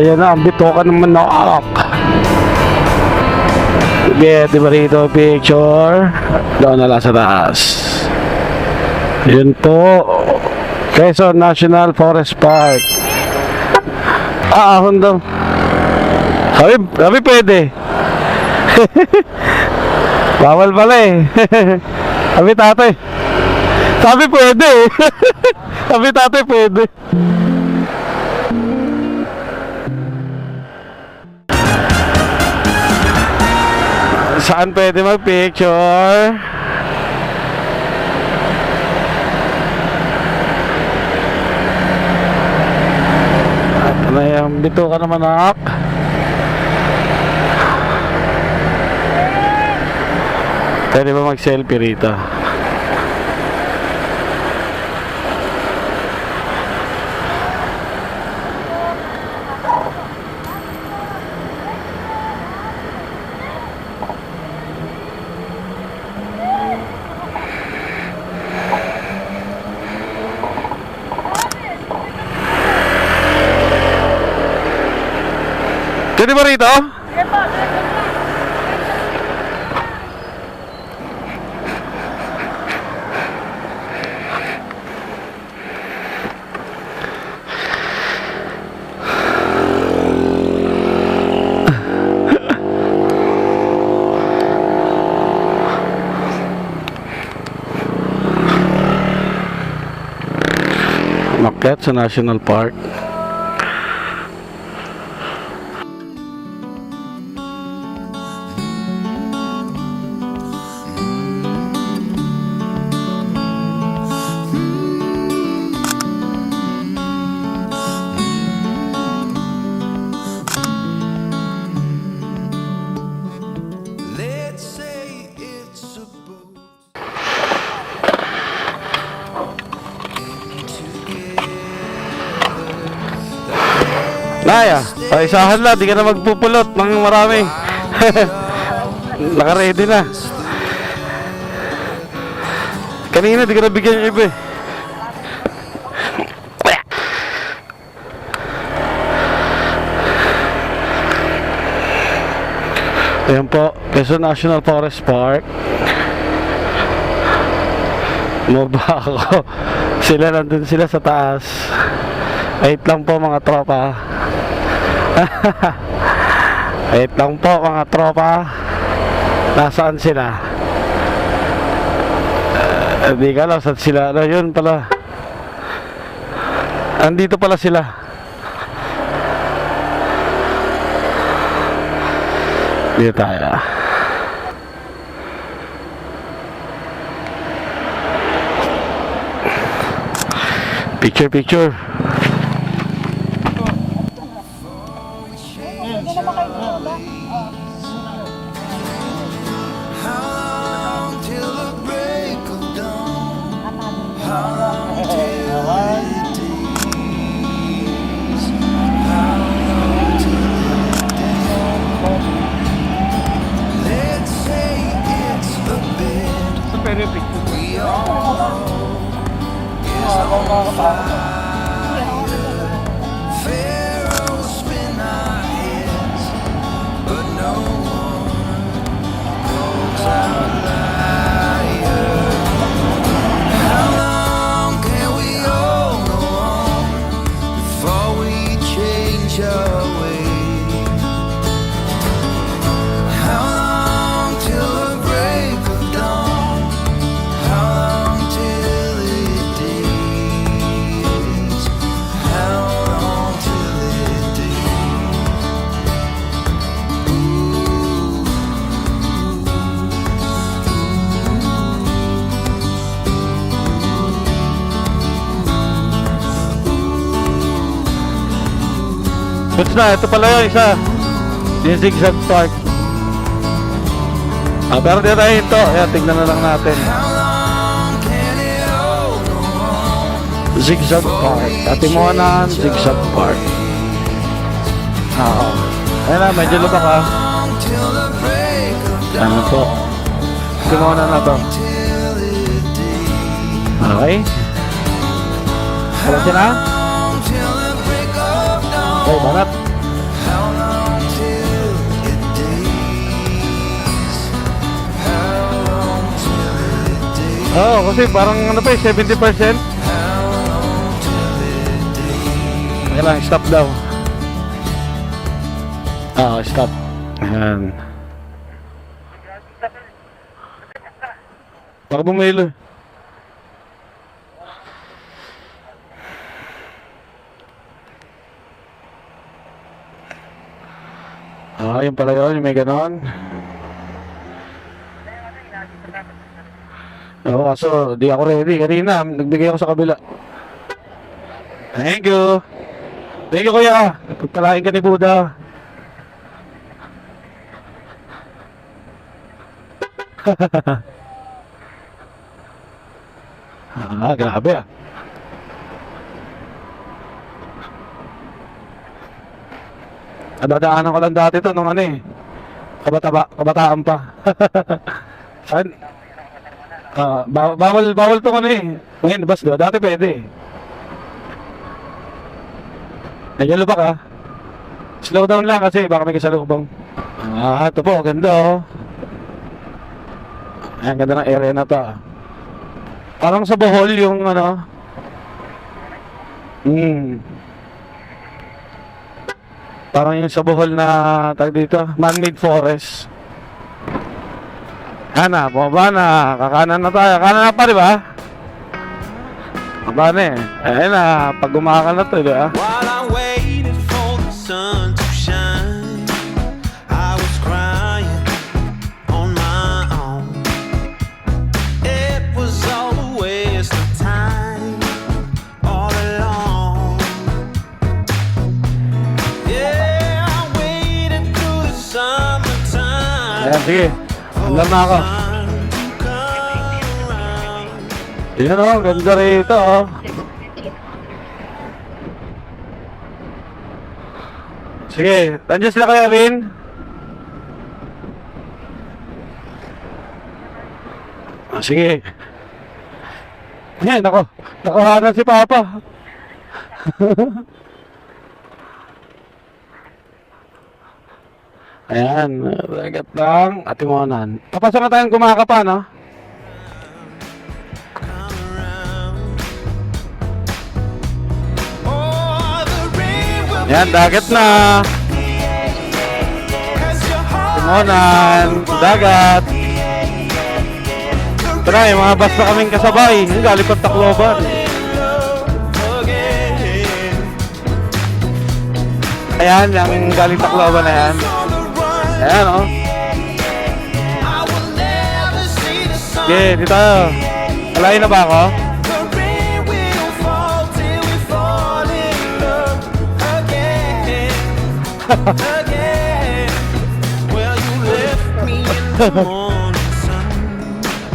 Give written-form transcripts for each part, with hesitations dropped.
Ayan na, ang bitoka ng manok. Sige, di ba rito picture? Doon na lang sa taas. Yun po, Quezon National Forest Park. Ahon daw. Sabi pwede. Bawal pala eh. Sabi tatay. Sabi pwede eh. Sabi tatay pwede. Saan pwede mag-picture? At ano yung bituka ng manok? Pwede ba mag-selfie rito? Pwede ba rito? Makyat sa National Park. Naya, paisahan lang, di ka na magpupulot ng marami. Naka-ready na. Kanina di ka nabigyan yung iba eh. Ayan po, Quezon National Forest Park. Maba ako. Sila nandun sila sa taas. Wait lang po mga tropa. Wait lang po mga tropa. Nasaan sila? Hindi ka alam saan sila. Ano yun pala? Andito pala sila. Dito tayo. Picture. Goods na, ito pala yung isa. Yung zigzag park. Pero dito tayo ito. Ayan, tignan na lang natin. Zigzag park. Katimuanan, zigzag park. Oo. Ayan na, medyo lubak ha. Ano po? Katimuanan na to. Okay. Alam siya na? Okay, banat. Oo, kasi parang ano pa eh, 70%. Kailangan stop daw. Oo, stop. Ayan. Baka bumilo. Yun pala yun, may ganon. Oo, kaso di ako ready. Kanina, nagbigay ako sa kabila. Thank you. Thank you, kuya. Pagkalain ka ni Buddha. Grabe ah. Dadaanan ko lang dati to nung ano eh. Kabataan pa. Saan? Bawal to ano eh. Ngayon, bas do. Dati pwede. Nandiyan lubak ah. Slow down lang kasi baka may kasalubong. Ito po, ganda oh. Ayan, ganda ng area na to ah. Parang sa Bohol yung ano. Parang yung sa Bohol na tag dito, man-made forest. Ana, bumaba na. Kakanan na tayo. Kanan na pa, di ba? Baba na eh. Ayan na, pag gumakan na to, di ba? While I waited for the sun to shine, I was crying on my own. It was all a waste of time, all along. Yeah, I waited through the summertime. Ayan, sige. Andam na ako. Yan o, ganda rito oh. Sige, nandiyan sila kaya Rin? Sige. Yan ako, nakahanan si Papa. Ayan, lagat lang atimonan. Papasok na tayong kumakapa, no? Ayan, dagat na. Atimonan, dagat. Tara, yung mga bus na kaming kasabay. Yung galing pa Tacloban. Ayan, yung galing Tacloban na yan. Ayan o. Okay, dito tayo. Alayin na ba ako?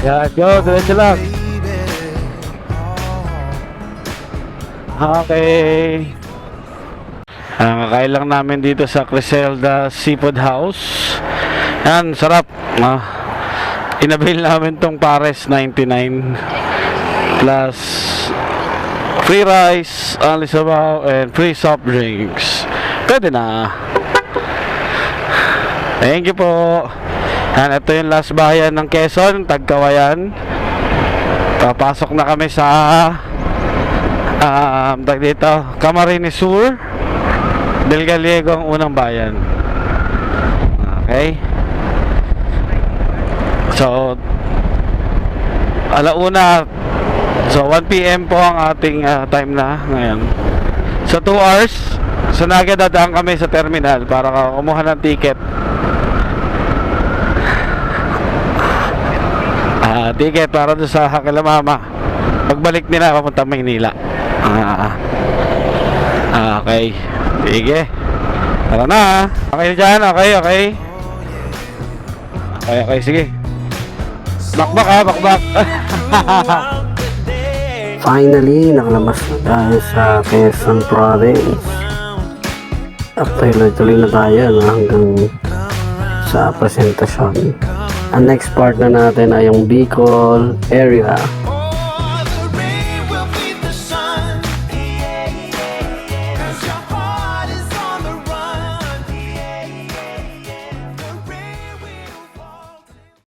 Ayan, go, diretso lang. Okay. Kakain lang namin dito sa Criselda Seafood House. Yan, sarap. Inabil namin tong pares 99 plus free rice, only sabaw, and free soft drinks. Pwede na. Thank you po. Yan, ito yung last bayan ng Quezon, Tagkawayan. Papasok na kami sa dito, Camarines Sur. Del Gallego ang unang bayan. Okay. So, alauna. So, 1 PM po ang ating time na ngayon. So, 2 hours. So, nagadadaan kami sa terminal para kumuha ng ticket. Ticket para doon sa Hakilamama. Pagbalik nila, papunta Maynila. Okay. Sige. Tara na. Okay dyan. Okay. Sige. Bakbak ha, bakbak. Finally, nakalabas na tayo sa Quezon Province. At tuloy na tayo hanggang sa presentasyon. Ang next part na natin ay yung Bicol area.